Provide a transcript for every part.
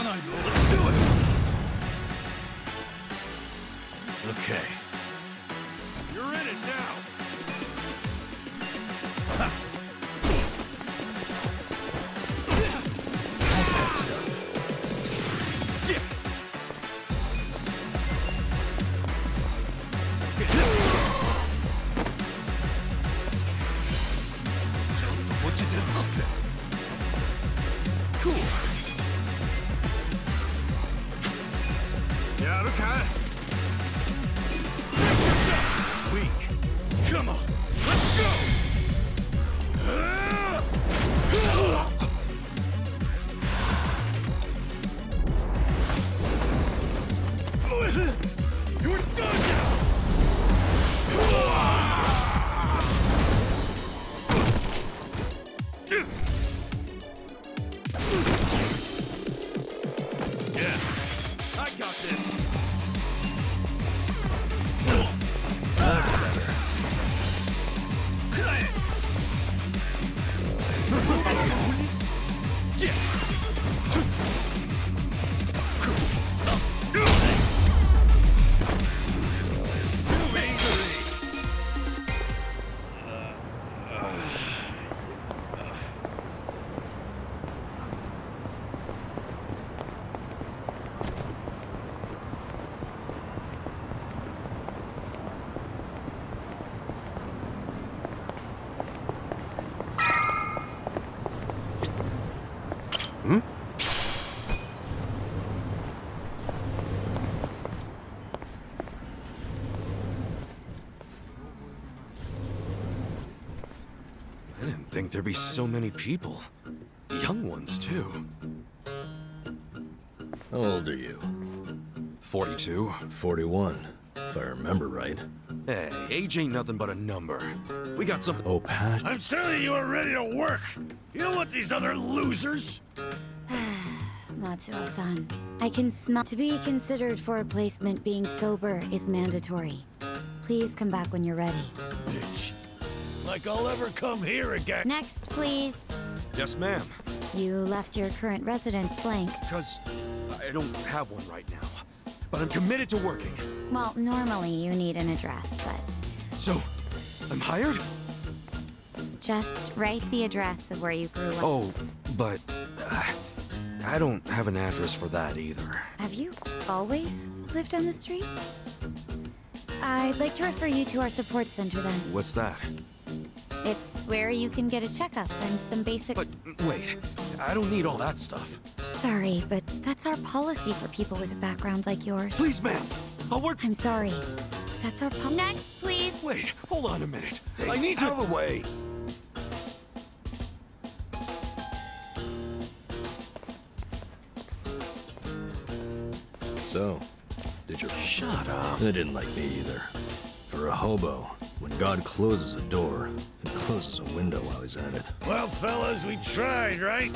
Let's do it! Okay. You're in it now! Ha. Cool. Weak. Come on, let's go! You're done now! Yeah, I got this. I didn't think there'd be so many people. Young ones, too. How old are you? 42. 41, if I remember right. Hey, age ain't nothing but a number. We got some... Oh, Pat. I'm telling you, we're ready to work. You don't want these other losers. Matsuo-san, I can smell. To be considered for a placement, being sober is mandatory. Please come back when you're ready. Bitch. Like I'll ever come here again. Next, please. Yes, ma'am. You left your current residence blank. Because I don't have one right now. But I'm committed to working. Well, normally you need an address, but... So, I'm hired? Just write the address of where you grew up. Oh, but... I don't have an address for that either. Have you always lived on the streets? I'd like to refer you to our support center then. What's that? It's where you can get a checkup and some basic... But, wait. I don't need all that stuff. Sorry, but that's our policy for people with a background like yours. Please, ma'am. I'll work... I'm sorry. That's our policy. Next, please. Wait, hold on a minute. Hey, I need to... out of the way. So, did you... Shut up. They didn't like me either. For a hobo, when God closes a door, he closes a window while he's at it. Well, fellas, we tried, right?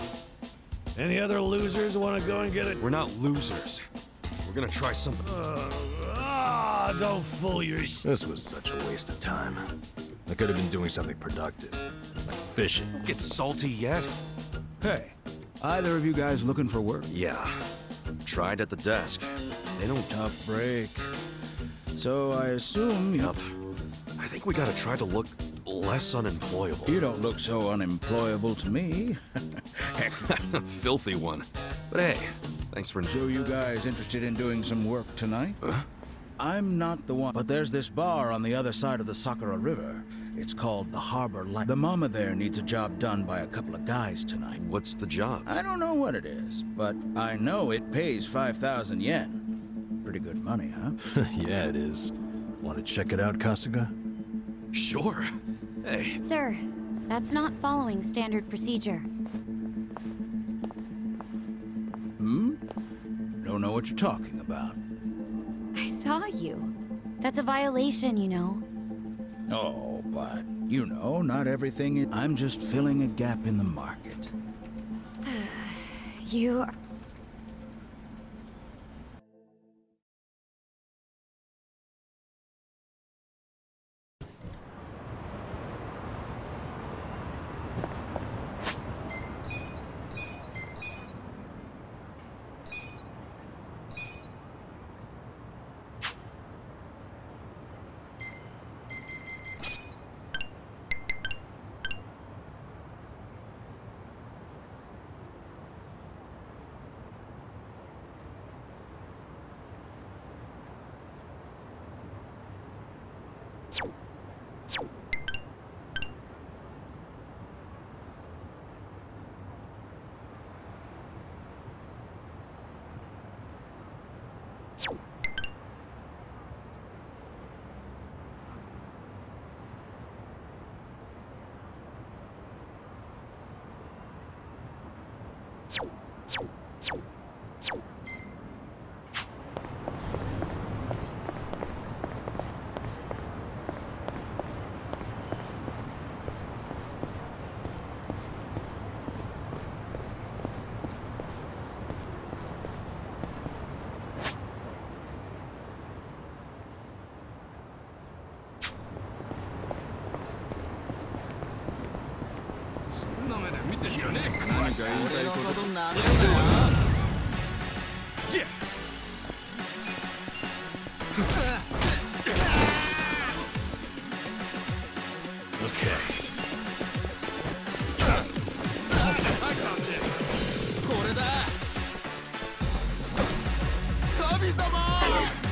Any other losers want to go and get it? We're not losers. We're gonna try something. don't fool yourself. This was such a waste of time. I could have been doing something productive, like fishing. Don't get salty yet. Hey, either of you guys looking for work? Yeah. Tried at the desk. They don't... Tough break. So I assume Yup. I think we gotta try to look less unemployable. you don't look so unemployable to me. Filthy one. But hey, thanks for... So you guys interested in doing some work tonight? Huh? I'm not the one, but there's this bar on the other side of the Sakura River. It's called the Harbor Light. The mama there needs a job done by a couple of guys tonight. What's the job? I don't know what it is, but I know it pays 5,000 yen. Pretty good money, huh? Yeah, it is. Want to check it out, Kasuga? Sure. Hey, Sir, that's not following standard procedure. Don't know what you're talking about. I saw you. That's a violation, you know. Oh, but, you know, not everything I'm just filling a gap in the market. You...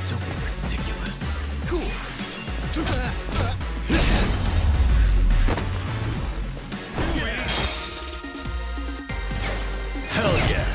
don't be ridiculous. Hell yeah!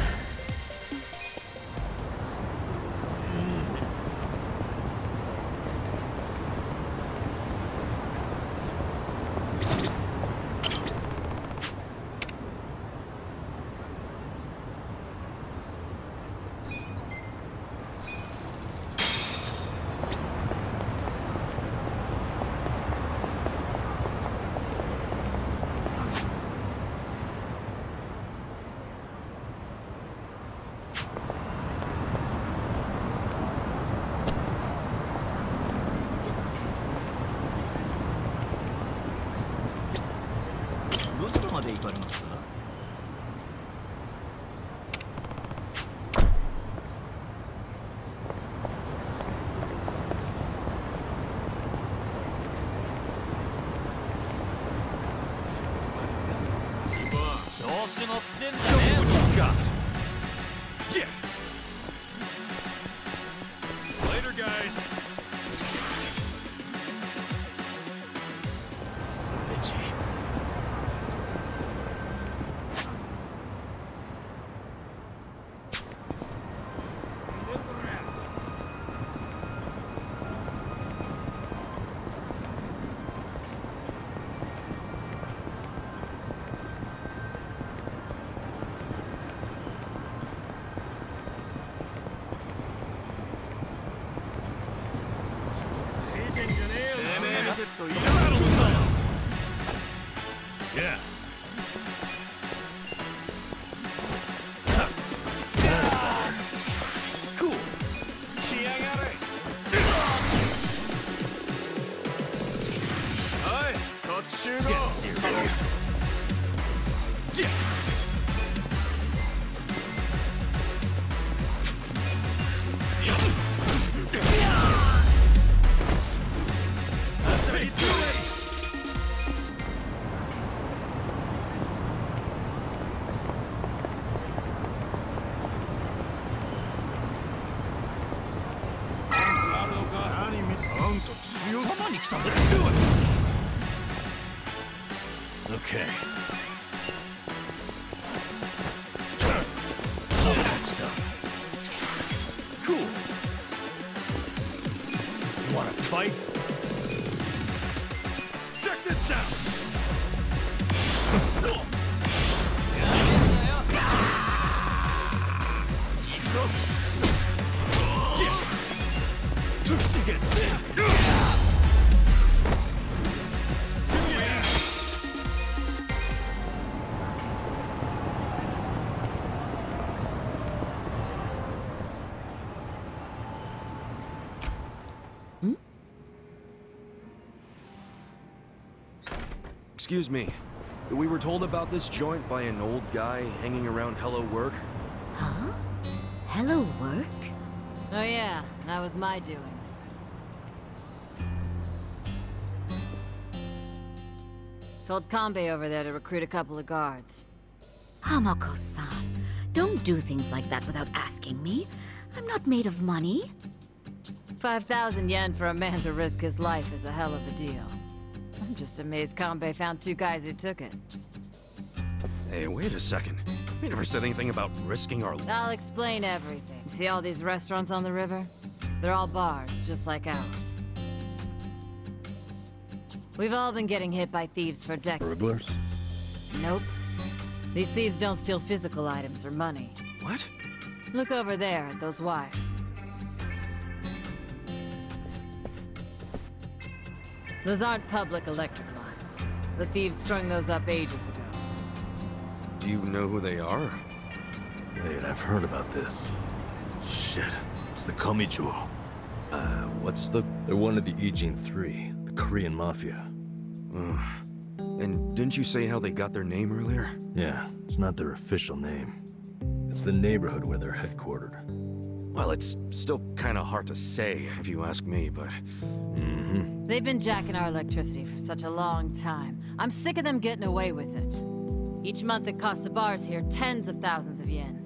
Show me what you got. Yeah. Later, guys. So itchy. Get serious. That's how you do it. Let's do it! Okay. Love that stuff. Cool. You wanna fight? Check this out! Get sick! Excuse me. We were told about this joint by an old guy hanging around Hello Work. Huh? Hello, work? Oh yeah, that was my doing. Told Kanbei over there to recruit a couple of guards. Hamako-san, don't do things like that without asking me. I'm not made of money. 5,000 yen for a man to risk his life is a hell of a deal. I'm just amazed Kanbei found two guys who took it. Hey, wait a second. We never said anything about risking our... I'll explain everything. See all these restaurants on the river? They're all bars, just like ours. We've all been getting hit by thieves for decades. Burglars? Nope. These thieves don't steal physical items or money. What? Look over there at those wires. Those aren't public electric lines. The thieves strung those up ages ago. Do you know who they are? Wait, I've heard about this. Shit, it's the Komichuo. What's the... They're one of the Ijin 3, the Korean Mafia. And didn't you say how they got their name earlier? Yeah, it's not their official name. It's the neighborhood where they're headquartered. Well, it's still kind of hard to say, if you ask me, but... They've been jacking our electricity for such a long time. I'm sick of them getting away with it. Each month it costs the bars here tens of thousands of yen.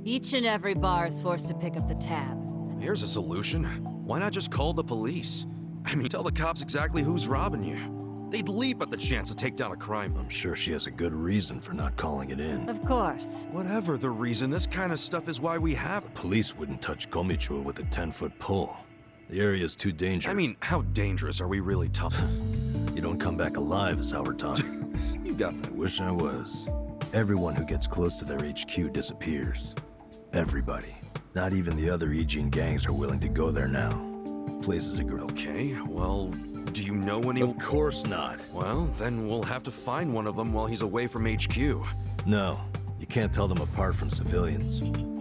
Each and every bar is forced to pick up the tab. Here's a solution. Why not just call the police? I mean, tell the cops exactly who's robbing you. They'd leap at the chance to take down a crime. I'm sure she has a good reason for not calling it in. Of course. Whatever the reason, this kind of stuff is why we have it. Police wouldn't touch Komichuo with a 10-foot pole. The area's too dangerous. I mean, how dangerous are we really talking? You don't come back alive is how we're talking. You got I that. wish I was. Everyone who gets close to their HQ disappears. Everybody. Not even the other Ijin gangs are willing to go there now. Place is a girl. Okay, well, do you know any... Of course not. Well, then we'll have to find one of them while he's away from HQ. No, you can't tell them apart from civilians.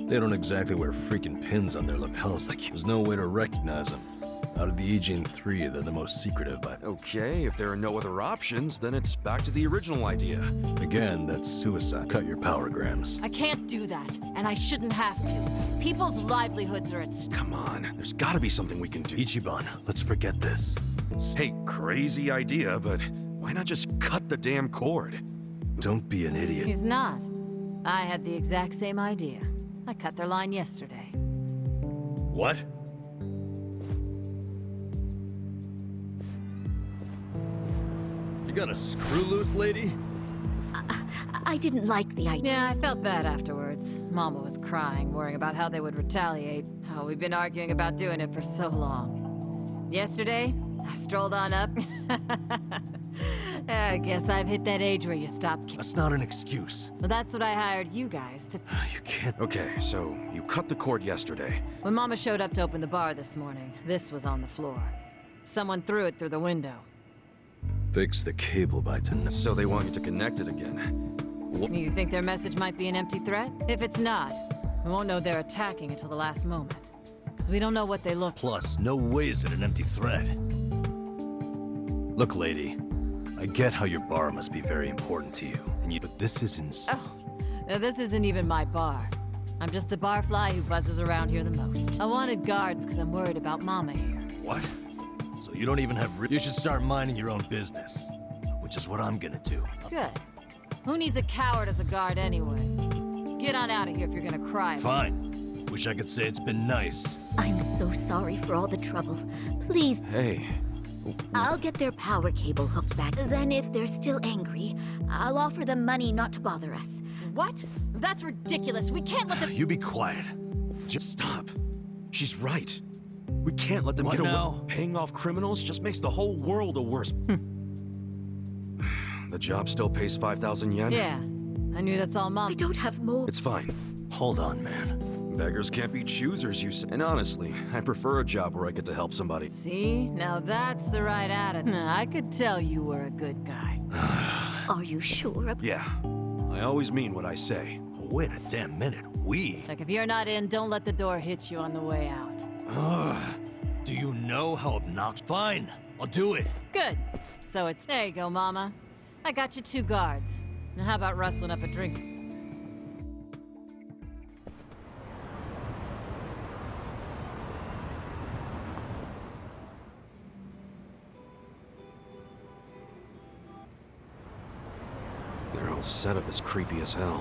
They don't exactly wear freaking pins on their lapels like you. There's no way to recognize them. Out of the Ijin 3, they're the most secretive, but... Okay, if there are no other options, then it's back to the original idea. Again, that's suicide. Cut your power grams. I can't do that, and I shouldn't have to. People's livelihoods are at stake. Come on, there's gotta be something we can do. Ichiban, let's forget this. Hey, crazy idea, but why not just cut the damn cord? Don't be an idiot. He's not. I had the exact same idea. I cut their line yesterday. What? You got a screw loose, lady? I didn't like the idea. Yeah, I felt bad afterwards. Mama was crying, worrying about how they would retaliate. Oh, we've been arguing about doing it for so long. Yesterday, I strolled on up. I guess I've hit that age where you stop caring. That's not an excuse. Well, that's what I hired you guys to... You can't... Okay, so you cut the cord yesterday. When Mama showed up to open the bar this morning, this was on the floor. Someone threw it through the window. Fix the cable by tonight. So they want you to connect it again. You think their message might be an empty threat? If it's not, we won't know they're attacking until the last moment. Because we don't know what they look like. Plus, no way is it an empty threat. Look, lady. I get how your bar must be very important to you, but this is insane. Oh, now this isn't even my bar. I'm just the barfly who buzzes around here the most. I wanted guards because I'm worried about Mama here. What? So you don't even have You should start minding your own business. Which is what I'm gonna do. Good. Who needs a coward as a guard anyway? Get on out of here if you're gonna cry. Fine. Wish I could say it's been nice. I'm so sorry for all the trouble. Please, Hey, I'll get their power cable hooked back. Then if they're still angry, I'll offer them money not to bother us. What? That's ridiculous. We can't let them— You be quiet. just stop. She's right. We can't let them What get away. now? Paying off criminals just makes the whole world a worse. The job still pays 5,000 yen? Yeah. I knew that's all Mom— I don't have more. It's fine. Hold on, man. Beggars can't be choosers, you say. And honestly, I prefer a job where I get to help somebody. See? Now that's the right attitude. I could tell you were a good guy. Are you sure? Yeah, I always mean what I say. Wait a damn minute. We? Like, if you're not in, don't let the door hit you on the way out. Do you know how obnoxious? Fine. I'll do it. Good. So it's— There you go, Mama. I got you 2 guards. Now how about rustling up a drink? They're all set up as creepy as hell.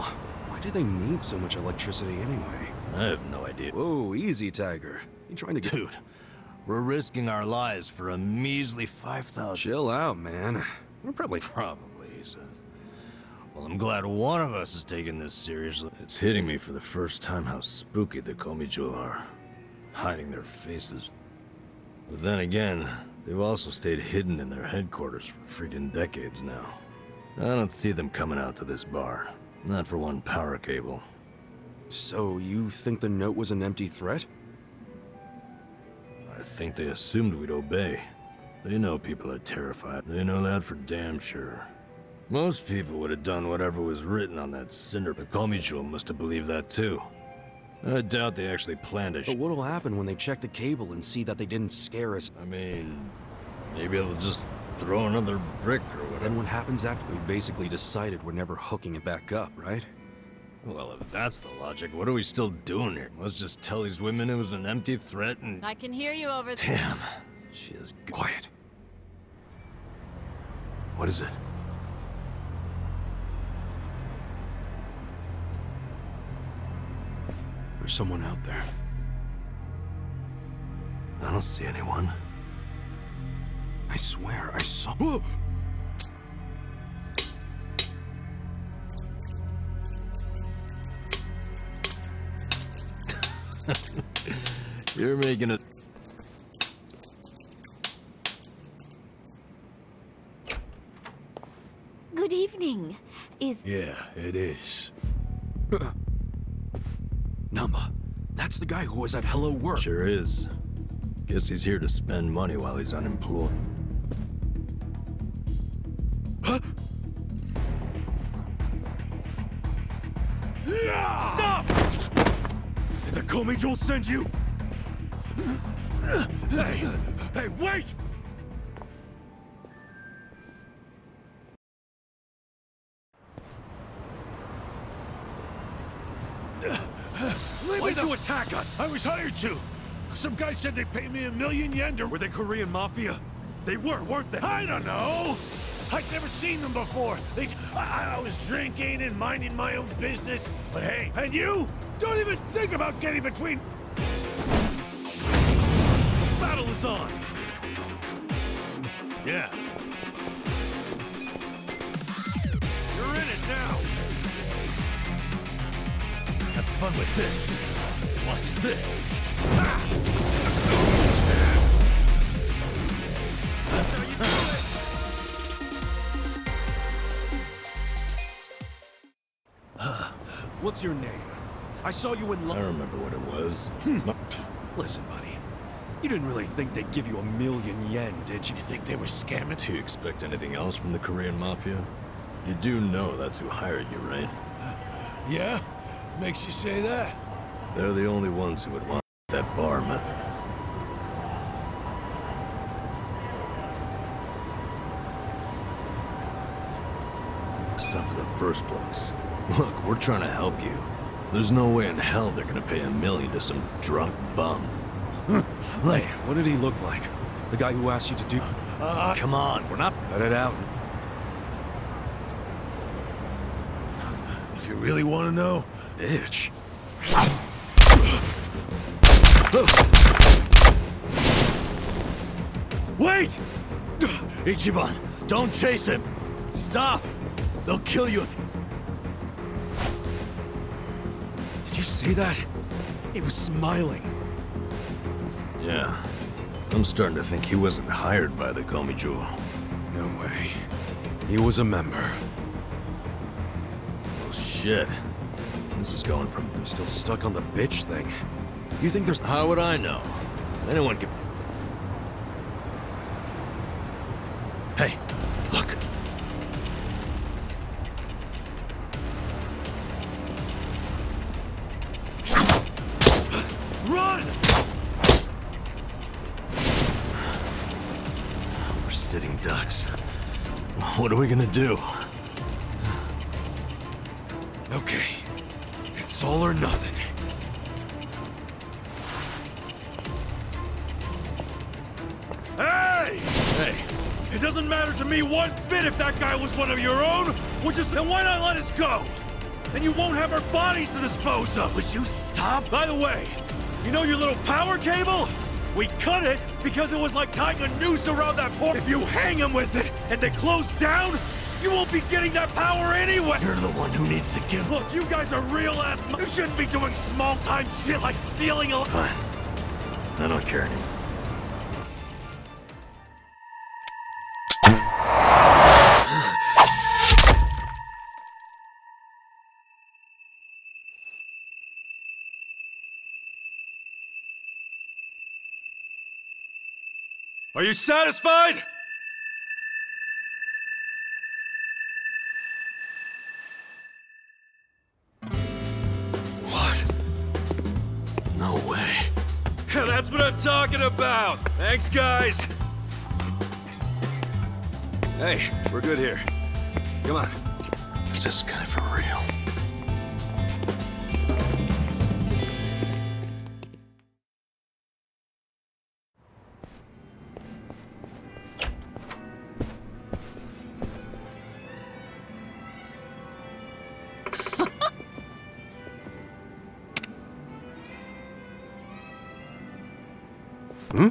Why do they need so much electricity anyway? I have no idea. Whoa, easy, Tiger. You trying to get— Dude, we're risking our lives for a measly 5,000. Chill out, man. We're probably— Probably, he said. Well, I'm glad one of us is taking this seriously. It's hitting me for the first time how spooky the Komijo are. Hiding their faces. But then again, they've also stayed hidden in their headquarters for freaking decades now. I don't see them coming out to this bar. Not for one power cable. So you think the note was an empty threat? I think they assumed we'd obey. They know people are terrified. They know that for damn sure. Most people would have done whatever was written on that cinder, but Komicho must have believed that too. I doubt they actually planned it. But what'll happen when they check the cable and see that they didn't scare us? I mean, maybe they'll just throw another brick or whatever. Then what happens after we basically decided we're never hooking it back up, right? Well, if that's the logic, what are we still doing here? Let's just tell these women it was an empty threat and— I can hear you over there. Damn, she is Quiet. What is it? There's someone out there. I don't see anyone. I swear, I saw— Whoa! You're making it. Good evening. Yeah, it is. Namba, that's the guy who was at Hello Work. Sure is. Guess he's here to spend money while he's unemployed. Huh? Stop! Did the Komijo send you? Hey! Hey, wait! Why'd you attack us? I was hired to. Some guy said they'd pay me 1,000,000 yen to— Were they Korean mafia? They were, weren't they? I don't know. I'd never seen them before. I was drinking and minding my own business. But hey, and you? Don't even think about getting between— The battle is on! Yeah. You're in it now. Have fun with this. Watch this. That's how you do it! What's your name? I saw you in I remember what it was. Listen, buddy. You didn't really think they'd give you 1,000,000 yen, did you? You think they were scamming? Do you expect anything else from the Korean Mafia? You do know that's who hired you, right? Yeah? Makes you say that? They're the only ones who would want that barman. first place? Look, we're trying to help you. There's no way in hell they're gonna pay $1 million to some drunk bum. Hey, what did he look like? The guy who asked you to do... Come on, we're not... Cut it out. If you really want to know, Bitch. wait! Ichiban, don't chase him! Stop! They'll kill you if... Did you see that? He was smiling. Yeah. I'm starting to think he wasn't hired by the Komijo. No way. He was a member. Oh shit. This is going from... I'm still stuck on the bitch thing. You think there's... How would I know? Anyone can... Hey, look! Run! We're sitting ducks. What are we gonna do? Okay. It's all or nothing. Hey! Hey, It doesn't matter to me one bit if that guy was one of your own. Then why not let us go? Then you won't have our bodies to dispose of. would you stop? By the way, you know your little power cable? We cut it because it was like tying a noose around that poor... If you hang him with it and they close down, you won't be getting that power anyway! You're the one who needs to give... Look, you guys are real-ass... You shouldn't be doing small-time shit like stealing a... Fine. I don't care anymore. Are you satisfied? What? No way. Yeah, that's what I'm talking about! Thanks, guys! Hey, we're good here. Come on. Is this guy for real? Hmm?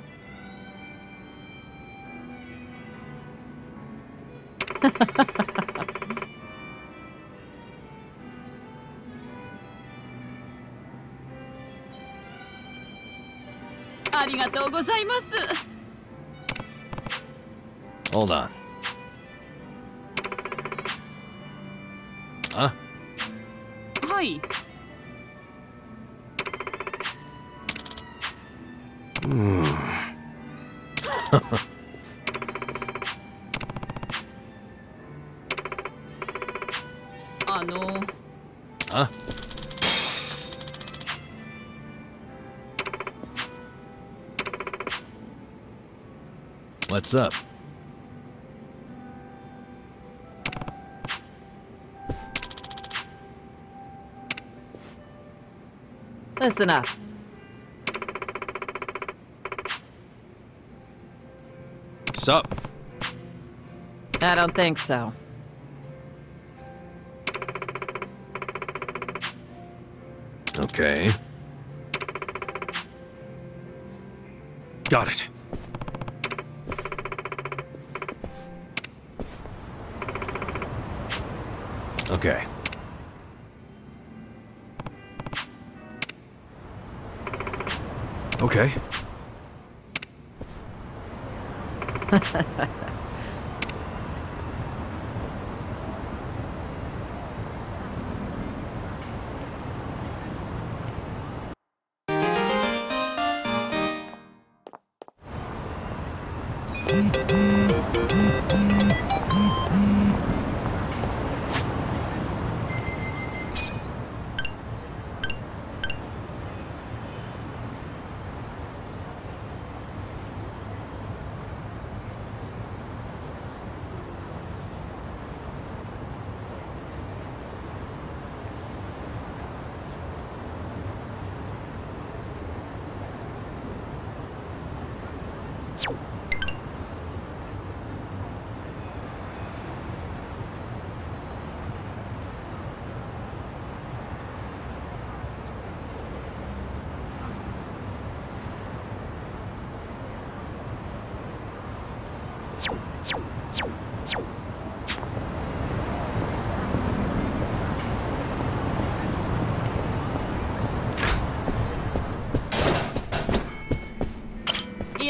Hold on. Huh? はい。Huh? What's up? Listen up. Sup? I don't think so. Okay. Got it. Okay. Okay.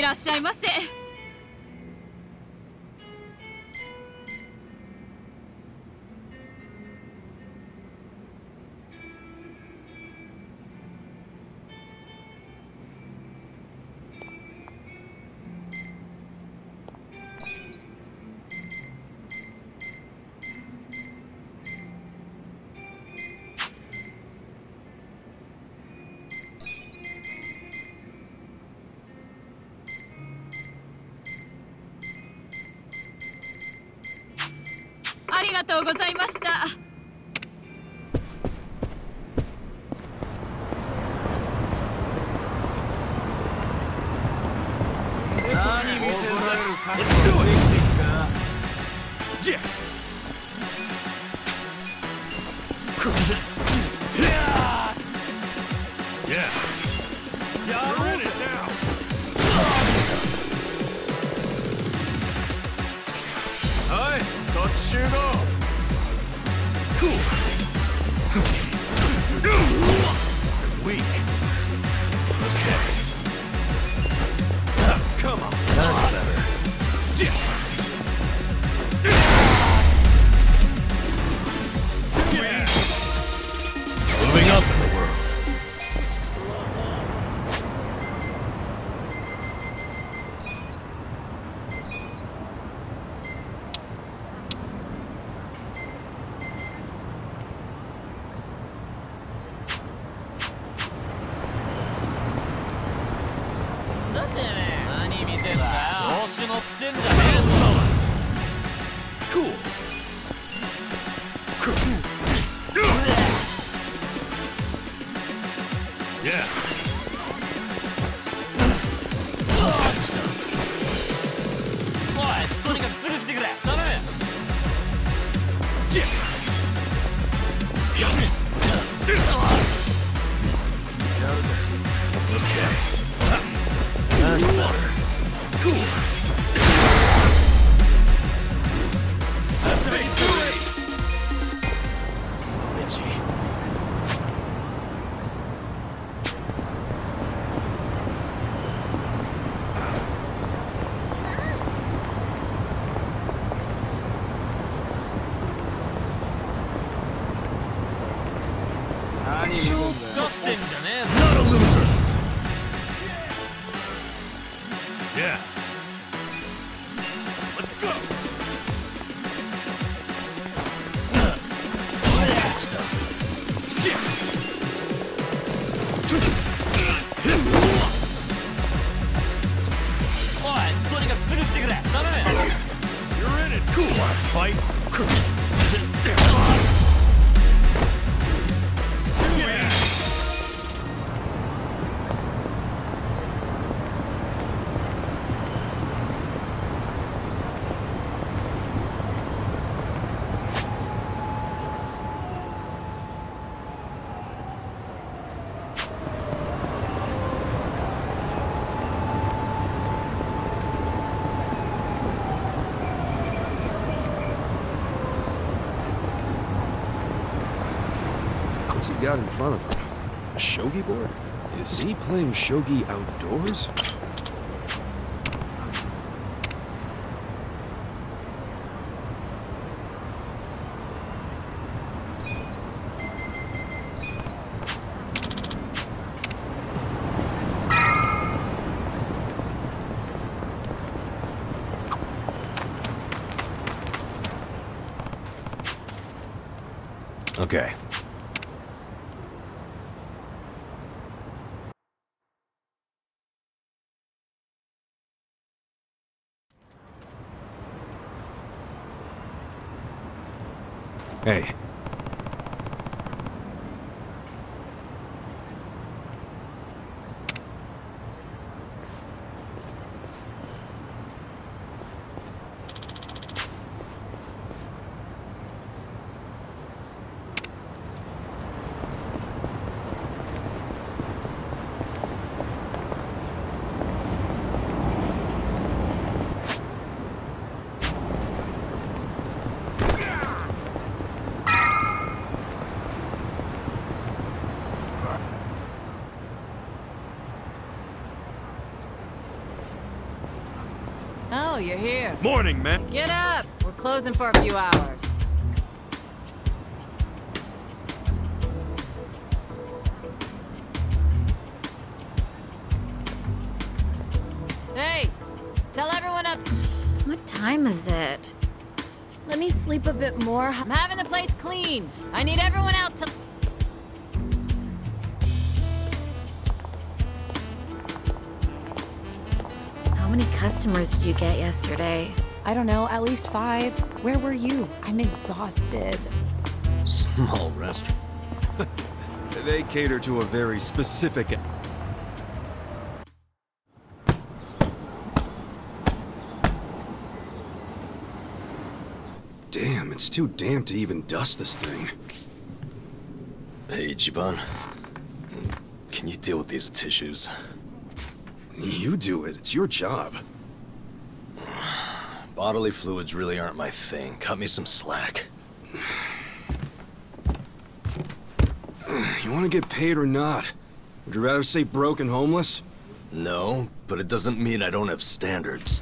らっしゃいませ。ありがとうございました。何見てんだ。Let's do it. Yeah. Yeah. Yeah, I'm in it now. Hi, got Shugo. Cool. Weak. Okay. Come on. That's better. Yeah. Moving up in the world. Cool. Yeah. Not a loser. Yeah. Let's go. You're in it. Cool. Fight. Yeah. What's he got in front of him? A shogi board? Is he playing shogi outdoors? Okay. Hey. you're here. Morning, man. Get up! We're closing for a few hours. Hey! Tell everyone up! What time is it? Let me sleep a bit more. I'm having the place clean. I need everyone out to... How many customers did you get yesterday? I don't know, at least 5. Where were you? I'm exhausted. Small restaurant. They cater to a very specific... Damn, it's too damp to even dust this thing. Hey, Ichiban. Can you deal with these tissues? You do it. It's your job. Bodily fluids really aren't my thing. Cut me some slack. You want to get paid or not? Would you rather say broke and homeless? No, but it doesn't mean I don't have standards.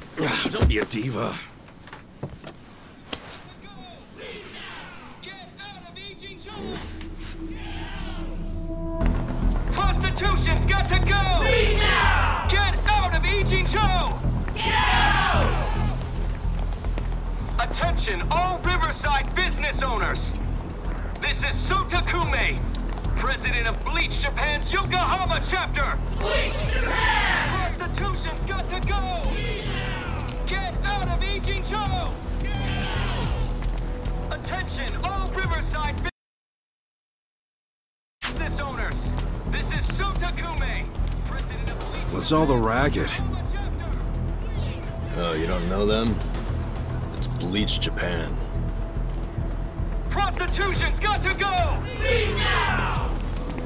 Don't be a diva. Prostitution's got to go! Leave now! Get out of Ijincho! Get out! Attention, all Riverside business owners! This is Sotakume, president of Bleach Japan's Yokohama chapter! Bleach Japan! Prostitution's got to go! Get out of Ijincho! Attention, all Riverside business owners! This is Sotakume, president of Bleach. What's all the racket? Oh, you don't know them? It's Bleach Japan. Prostitution's got to go! Leave now!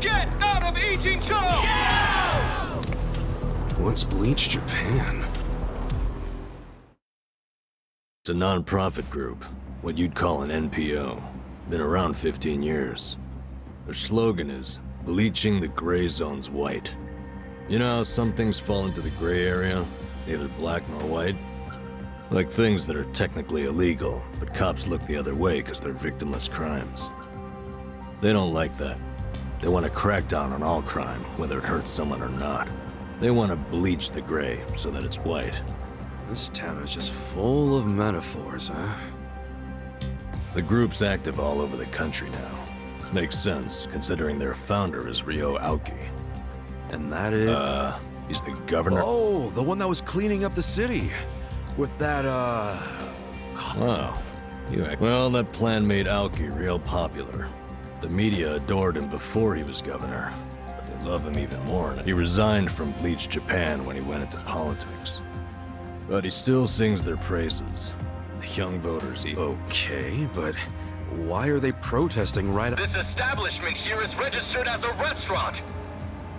Get out of Ijincho! Get out! What's Bleach Japan? It's a non-profit group, what you'd call an NPO. Been around 15 years. Their slogan is, bleaching the gray zones white. You know how some things fall into the gray area, neither black nor white? Like things that are technically illegal, but cops look the other way because they're victimless crimes. They don't like that. They want to crack down on all crime, whether it hurts someone or not. They want to bleach the gray so that it's white. This town is just full of metaphors, huh? The group's active all over the country now. Makes sense, considering their founder is Ryo Aoki. And that is... He's the governor. Oh, the one that was cleaning up the city. With that, Wow. Well, that plan made Aoki real popular. The media adored him before he was governor, but they love him even more now. He resigned from Bleach Japan when he went into politics. But he still sings their praises. The young voters Okay, but why are they protesting right... This establishment here is registered as a restaurant.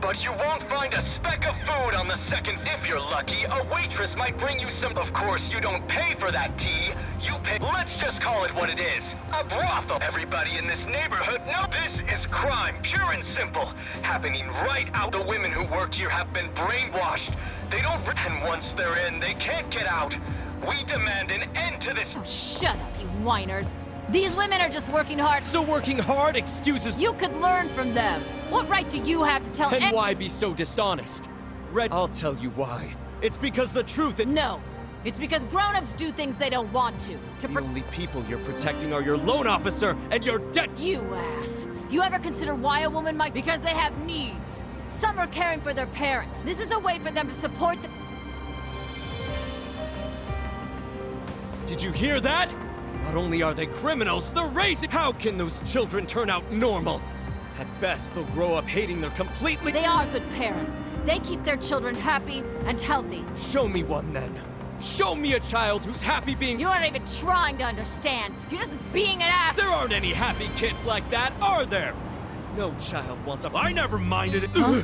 But you won't find a speck of food on the second. If you're lucky, a waitress might bring you some. Of course, you don't pay for that tea. You pay. Let's just call it what it is. A brothel. Everybody in this neighborhood knows this is crime, pure and simple. Happening right out. The women who work here have been brainwashed. They don't. And once they're in, they can't get out. We demand an end to this. Oh, shut up, you whiners. These women are just working hard. So working hard excuses... You could learn from them. What right do you have to tell... And why be so dishonest? I'll tell you why. It's because the truth... No. It's because grown-ups do things they don't want to. The only people you're protecting are your loan officer and your debt... You ass. You ever consider why a woman might... Because they have needs. Some are caring for their parents. This is a way for them to support the... Did you hear that? Not only are they criminals, they're raising... How can those children turn out normal? At best, they'll grow up hating their completely... They are good parents. They keep their children happy and healthy. Show me one, then. Show me a child who's happy being... You aren't even trying to understand. You're just being an ass. There aren't any happy kids like that, are there? No child wants a... I never minded it. Huh?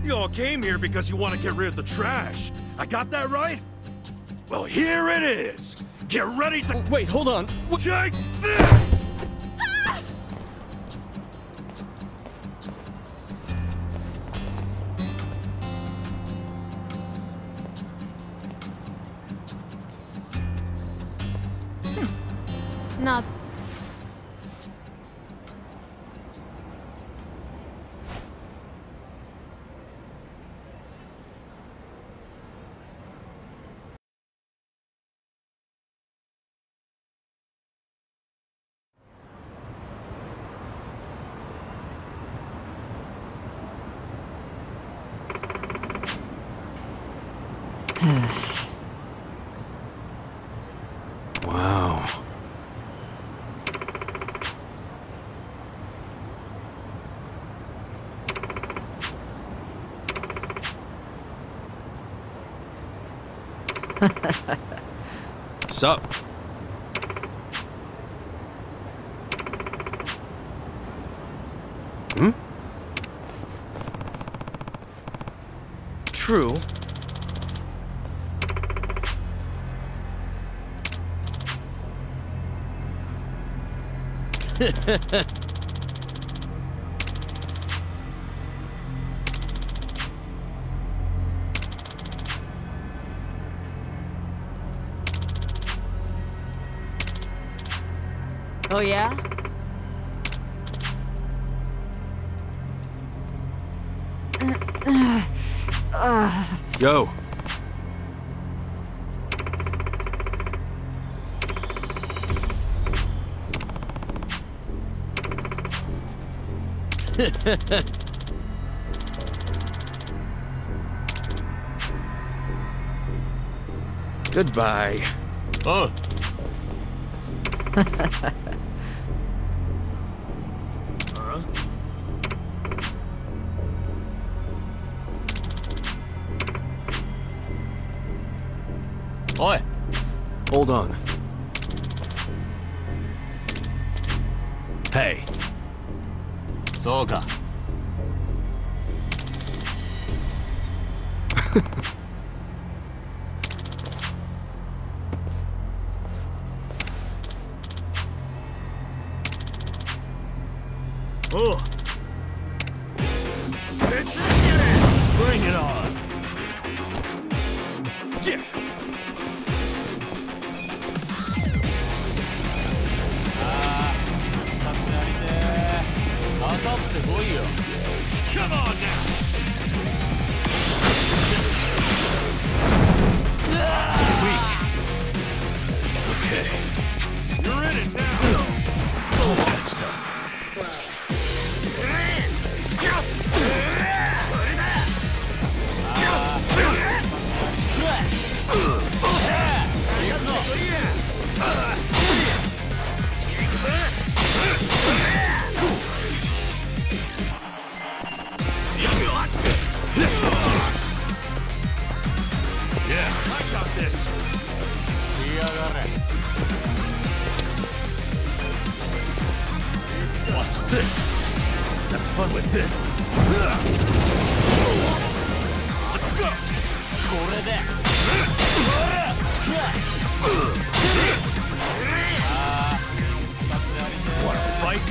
You all came here because you want to get rid of the trash. I got that right? Well, here it is. Get ready to... Wait, hold on. Take this! Not... Wow. Sup? Hmm? True. Oh, yeah? Yo. Goodbye. Oh. Oi. Hold on. Hey. そうか。Oh. Bring it on. Yeah. Come on now. Weak. Okay. You're in it now. All that stuff. Yeah, I got this. Watch this. Have fun with this. Let's go. Wanna fight?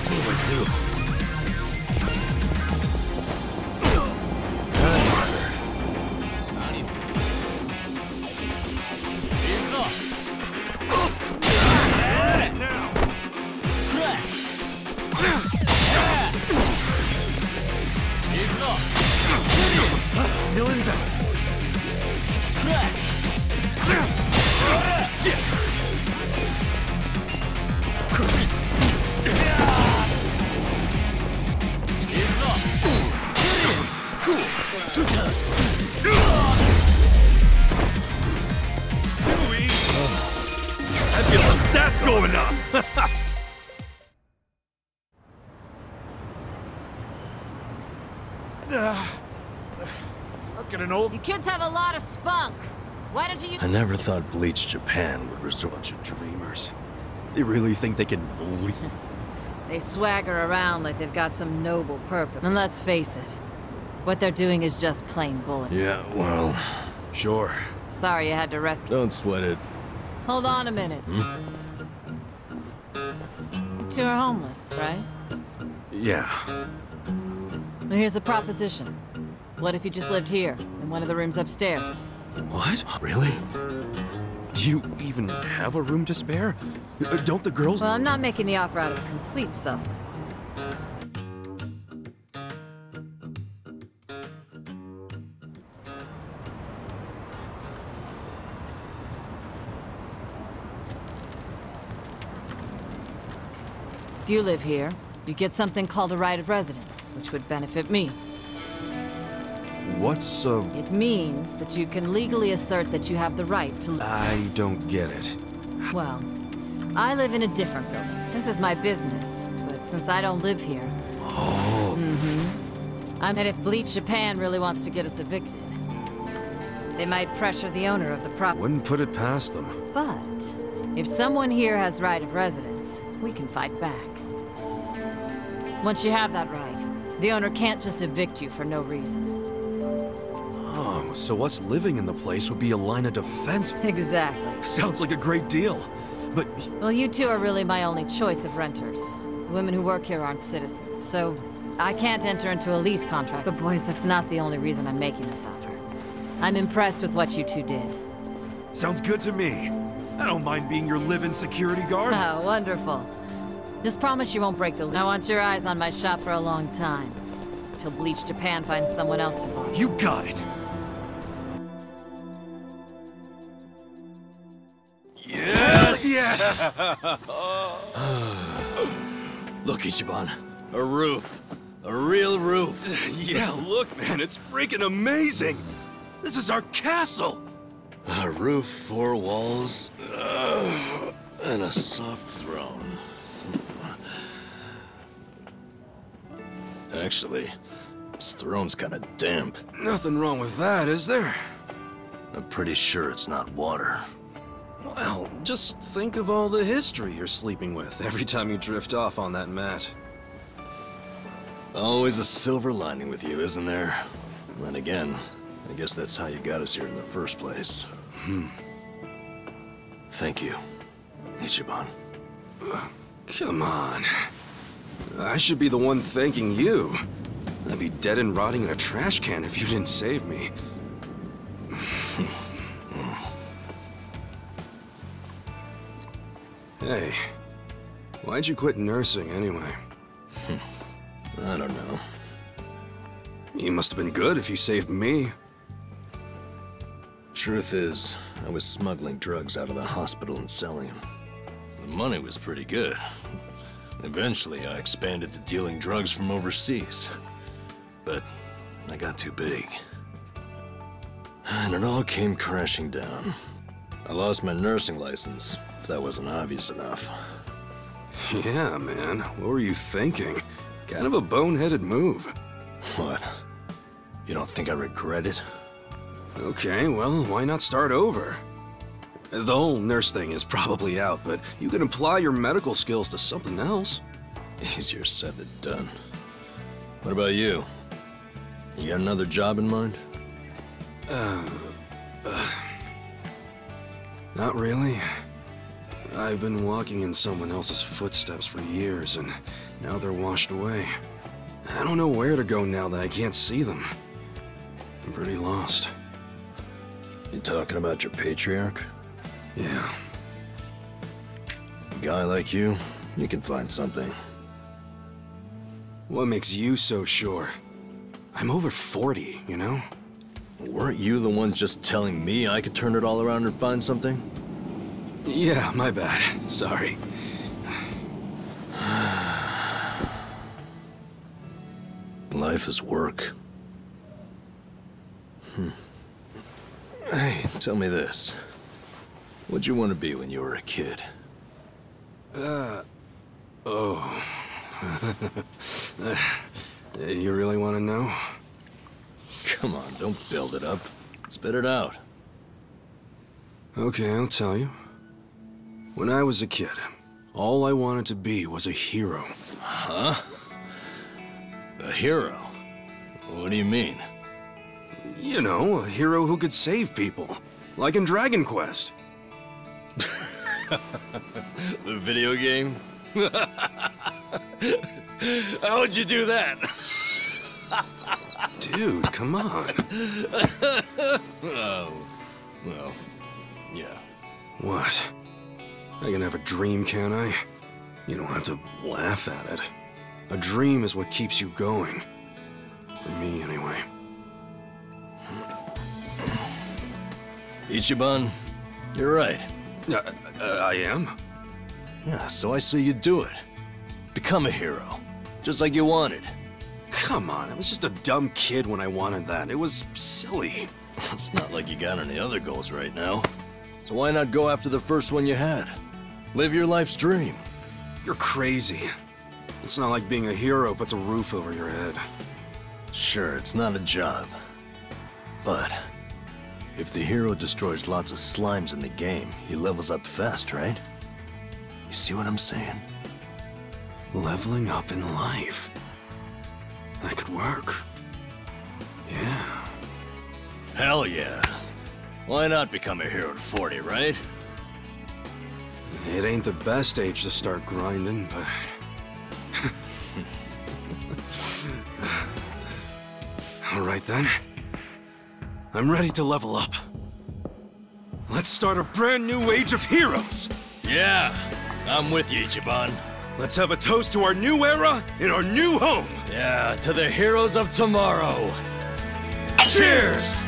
What do I do? Feeling better. I feel the stats going up. I'm getting old. You kids have a lot of spunk. Why don't you... I never thought Bleach Japan would resort Bunch of dreamers. They really think they can bully. They swagger around like they've got some noble purpose. And let's face it, what they're doing is just plain bullying. Yeah, well, Sure. Sorry you had to rescue. don't sweat it. Hold on a minute. Two are homeless, right? Yeah. Well, here's a proposition. What if you just lived here, in one of the rooms upstairs? What? Really? Do you even have a room to spare? Don't the girls... Well, I'm not making the offer out of complete selflessness. If you live here, you get something called a right of residence, which would benefit me. What's, It means that you can legally assert that you have the right to... I don't get it. Well, I live in a different building. This is my business, but since I don't live here... Oh. And if Bleach Japan really wants to get us evicted, they might pressure the owner of the property. Wouldn't put it past them. But if someone here has right of residence, we can fight back. Once you have that right, the owner can't just evict you for no reason. Oh, so us living in the place would be a line of defense. Exactly. Sounds like a great deal. But... Well, you two are really my only choice of renters. The women who work here aren't citizens, so I can't enter into a lease contract. But boys, that's not the only reason I'm making this offer. I'm impressed with what you two did. Sounds good to me. I don't mind being your live-in security guard. Oh, wonderful. Just promise you won't break the lease. I want your eyes on my shop for a long time. Till Bleach Japan finds someone else to buy. You got it. Yes! Yeah! Look, Ichiban. A roof. A real roof. Yeah, look, man, it's freaking amazing. This is our castle. A roof, 4 walls, and a soft throne. Actually, this throne's kind of damp. Nothing wrong with that, is there? I'm pretty sure it's not water. Well, just think of all the history you're sleeping with every time you drift off on that mat. Always a silver lining with you, isn't there? Then again, I guess that's how you got us here in the first place. Thank you, Ichiban. Come on. I should be the one thanking you. I'd be dead and rotting in a trash can if you didn't save me. Hey, why'd you quit nursing anyway? I don't know. You must have been good if you saved me. Truth is, I was smuggling drugs out of the hospital and selling them. The money was pretty good. Eventually, I expanded to dealing drugs from overseas. But I got too big. And it all came crashing down. I lost my nursing license, if that wasn't obvious enough. Yeah, man. What were you thinking? Kind of a boneheaded move. What? You don't think I regret it? Okay, well, why not start over? The whole nurse thing is probably out, but you can apply your medical skills to something else. Easier said than done. What about you? You got another job in mind? Not really. I've been walking in someone else's footsteps for years, and now they're washed away. I don't know where to go now that I can't see them. I'm pretty lost. You talking about your patriarch? Yeah. A guy like you can find something. What makes you so sure? I'm over 40, you know? Weren't you the one just telling me I could turn it all around and find something? Yeah, my bad. Sorry. Life is work. Hey, tell me this. What'd you want to be when you were a kid? You really want to know? Come on, don't build it up. Spit it out. Okay, I'll tell you. When I was a kid, all I wanted to be was a hero. Huh? A hero? What do you mean? You know, a hero who could save people. Like in Dragon Quest. The video game? How'd you do that? Dude, come on. Oh, Well, yeah. What? I can have a dream, can I? You don't have to laugh at it. A dream is what keeps you going. For me, anyway. Ichiban, you're right. I am? Yeah, so I say you do it. Become a hero. Just like you wanted. Come on, I was just a dumb kid when I wanted that. It was silly. It's not like you got any other goals right now. So why not go after the first one you had? Live your life's dream. You're crazy. It's not like being a hero puts a roof over your head. Sure, it's not a job. But if the hero destroys lots of slimes in the game, he levels up fast, right? You see what I'm saying? Leveling up in life. That could work. Yeah. Hell yeah. Why not become a hero at 40, right? It ain't the best age to start grinding, but... Alright then. I'm ready to level up. Let's start a brand new age of heroes! Yeah, I'm with you, Ichiban. Let's have a toast to our new era in our new home! Yeah, to the heroes of tomorrow. Cheers!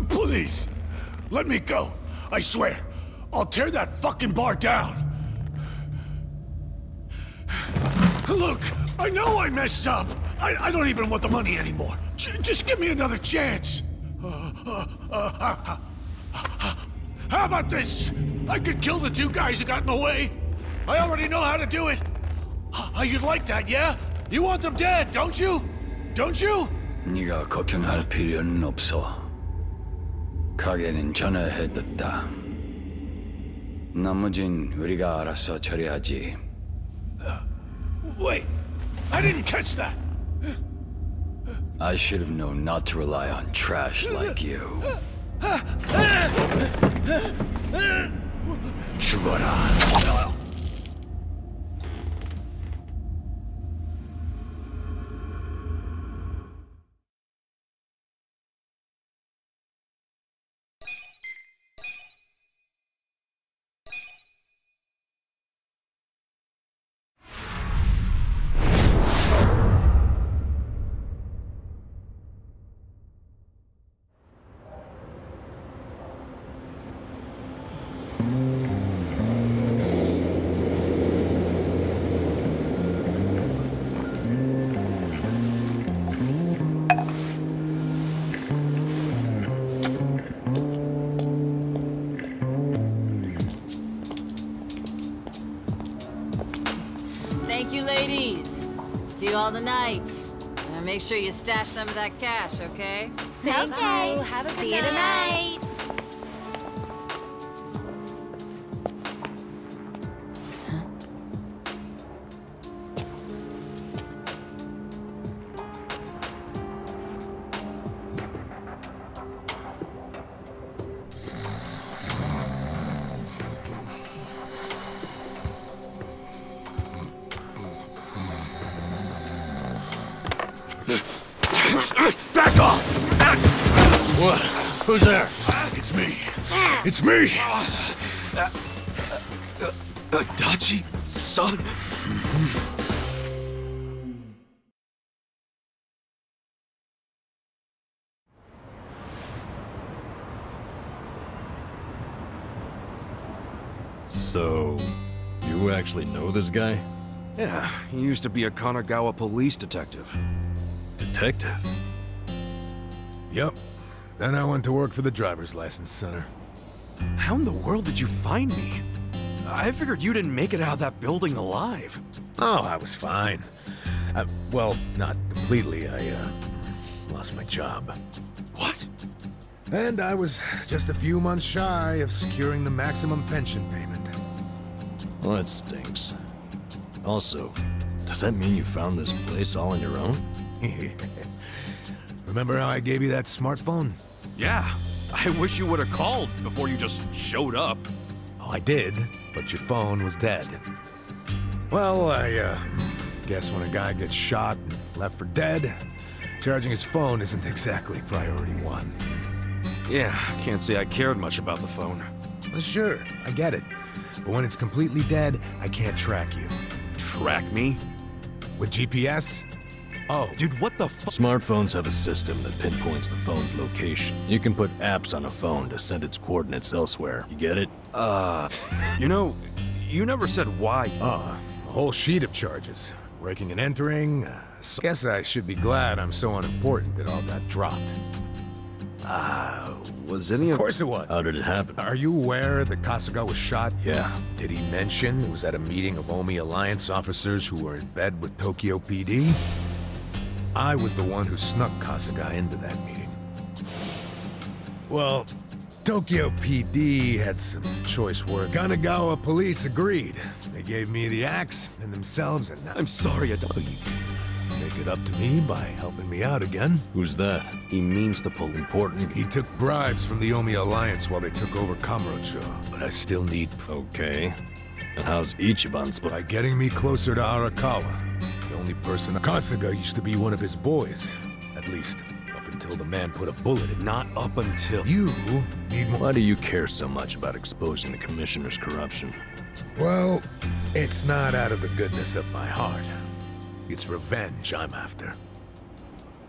Please, let me go. I swear, I'll tear that fucking bar down. Look, I know I messed up. I don't even want the money anymore. Just give me another chance. How about this? I could kill the two guys who got in the way. I already know how to do it. You'd like that, yeah? You want them dead, don't you? Don't you? 네가 걱정할 필요는 없어. 가게는 전화해뒀다. 나머진 우리가 알아서 처리하지. Wait, I didn't catch that. I should have known not to rely on trash like you. 죽어라. Thank you, ladies. See you all tonight. And make sure you stash some of that cash, okay? Thank you. Have a good See you tonight. Back off! What? Who's there? It's me. It's me! Adachi, son? So, you actually know this guy? Yeah, he used to be a Kanagawa police detective. Detective? Yep. Then I went to work for the driver's license center. How in the world did you find me? I figured you didn't make it out of that building alive. Oh, I was fine. Well, not completely. I lost my job. What? And I was just a few months shy of securing the maximum pension payment. Well, that stinks. Also, does that mean you found this place all on your own? Remember how I gave you that smartphone? Yeah. I wish you would have called before you just showed up. Oh, I did, but your phone was dead. Well, I guess when a guy gets shot and left for dead, charging his phone isn't exactly priority one. Yeah, can't say I cared much about the phone. Well, sure, I get it. But when it's completely dead, I can't track you. Track me? With GPS? Oh. Dude, what the fuck? Smartphones have a system that pinpoints the phone's location. You can put apps on a phone to send its coordinates elsewhere. You get it? You know, you never said why. A whole sheet of charges. Breaking and entering. Guess I should be glad I'm so unimportant that all got dropped. Was any Of course it was. How did it happen? Are you aware that Kasuga was shot? Yeah. Did he mention it was at a meeting of Omi Alliance officers who were in bed with Tokyo PD? I was the one who snuck Kasuga into that meeting. Well, Tokyo PD had some choice work. Kanagawa police agreed. They gave me the axe and themselves, and now I'm sorry, make it up to me by helping me out again. Who's that? He means the police. Important? He took bribes from the Omi Alliance while they took over Kamurocho, but I still need... Okay. And how's Ichiban By getting me closer to Arakawa. The only person... Kasuga used to be one of his boys. At least, up until the man put a bullet in... Not up until... You need more... Why do you care so much about exposing the Commissioner's corruption? Well, it's not out of the goodness of my heart. It's revenge I'm after.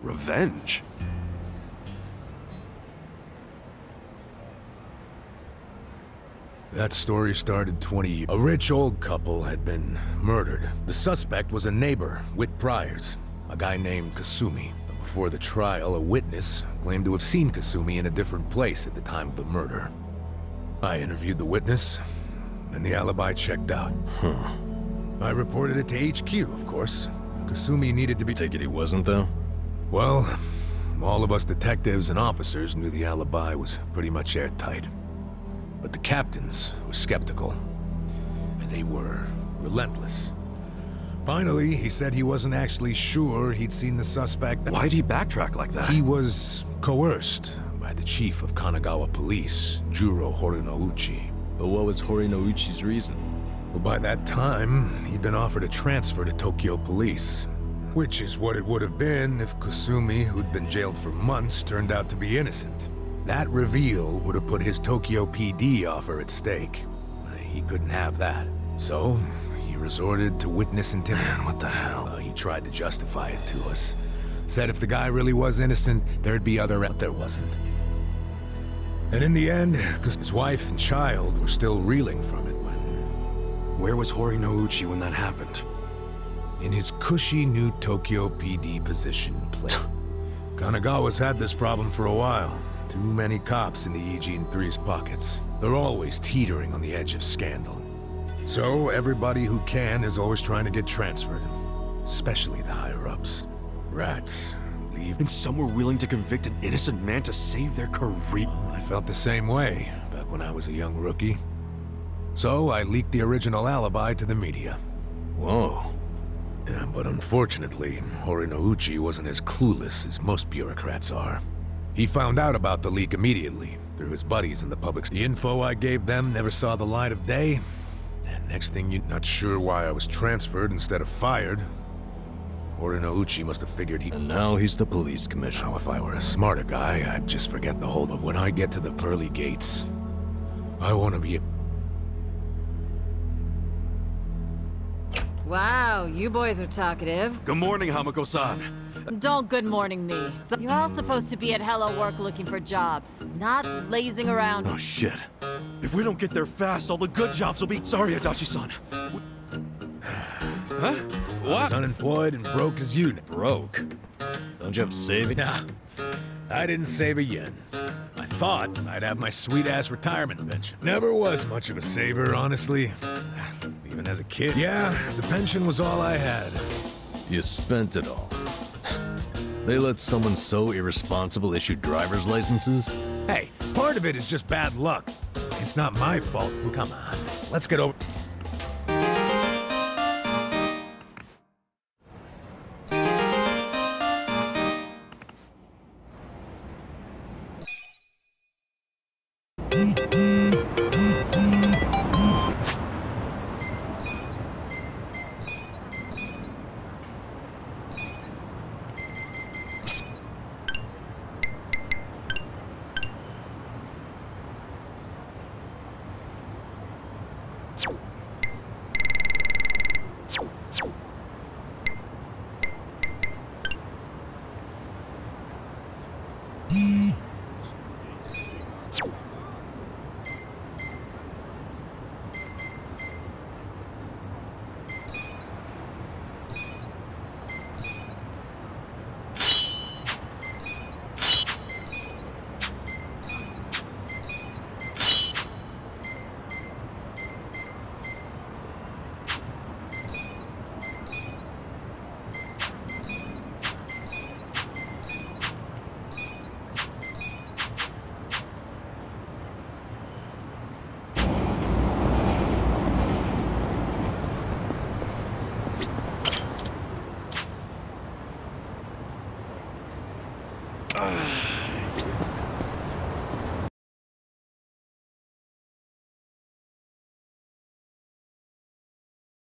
Revenge? That story started 20 years. A rich old couple had been murdered. The suspect was a neighbor with priors, a guy named Kasumi. Before the trial, a witness claimed to have seen Kasumi in a different place at the time of the murder. I interviewed the witness, and the alibi checked out. I reported it to HQ, of course. Kasumi needed to be... Take it he wasn't, though? Well, all of us detectives and officers knew the alibi was pretty much airtight. But the captains were skeptical, and they were relentless. Finally, he said he wasn't actually sure he'd seen the suspect. Why'd he backtrack like that? He was coerced by the chief of Kanagawa Police, Juro Horinouchi. But what was Horinouchi's reason? Well, by that time, he'd been offered a transfer to Tokyo Police, which is what it would have been if Kasumi, who'd been jailed for months, turned out to be innocent. That reveal would have put his Tokyo PD offer at stake. He couldn't have that. So, he resorted to witness intimidation. Man, what the hell? He tried to justify it to us. Said if the guy really was innocent, there'd be other... But there wasn't. And in the end, because his wife and child were still reeling from it when... Where was Horinouchi when that happened? In his cushy new Tokyo PD position plate. Kanagawa's had this problem for a while. Too many cops in the Eugene 3's pockets. They're always teetering on the edge of scandal. So everybody who can is always trying to get transferred. Especially the higher-ups. Rats. Leave. And some were willing to convict an innocent man to save their career. Well, I felt the same way back when I was a young rookie. So I leaked the original alibi to the media. Whoa. Yeah, but unfortunately, Horinouchi wasn't as clueless as most bureaucrats are. He found out about the leak immediately, through his buddies in the public. The info I gave them never saw the light of day, and next thing you're not sure why I was transferred instead of fired. Horinouchi must have figured he... And now he's the police commissioner. Now, if I were a smarter guy, I'd just forget the whole... But when I get to the pearly gates, I want to be... Wow, you boys are talkative. Good morning, Hamako-san. Don't good morning me. You're all supposed to be at Hello Work looking for jobs, not lazing around. Oh shit. If we don't get there fast, all the good jobs will be... Sorry, Adachi-san. Huh? What? I was unemployed and broke as you. Broke? Don't you have savings? Nah, I didn't save a yen. I thought I'd have my sweet-ass retirement pension. Never was much of a saver, honestly. Even as a kid. Yeah, the pension was all I had. You spent it all. They let someone so irresponsible issue driver's licenses? Hey, part of it is just bad luck. It's not my fault. Come on, let's get over... you.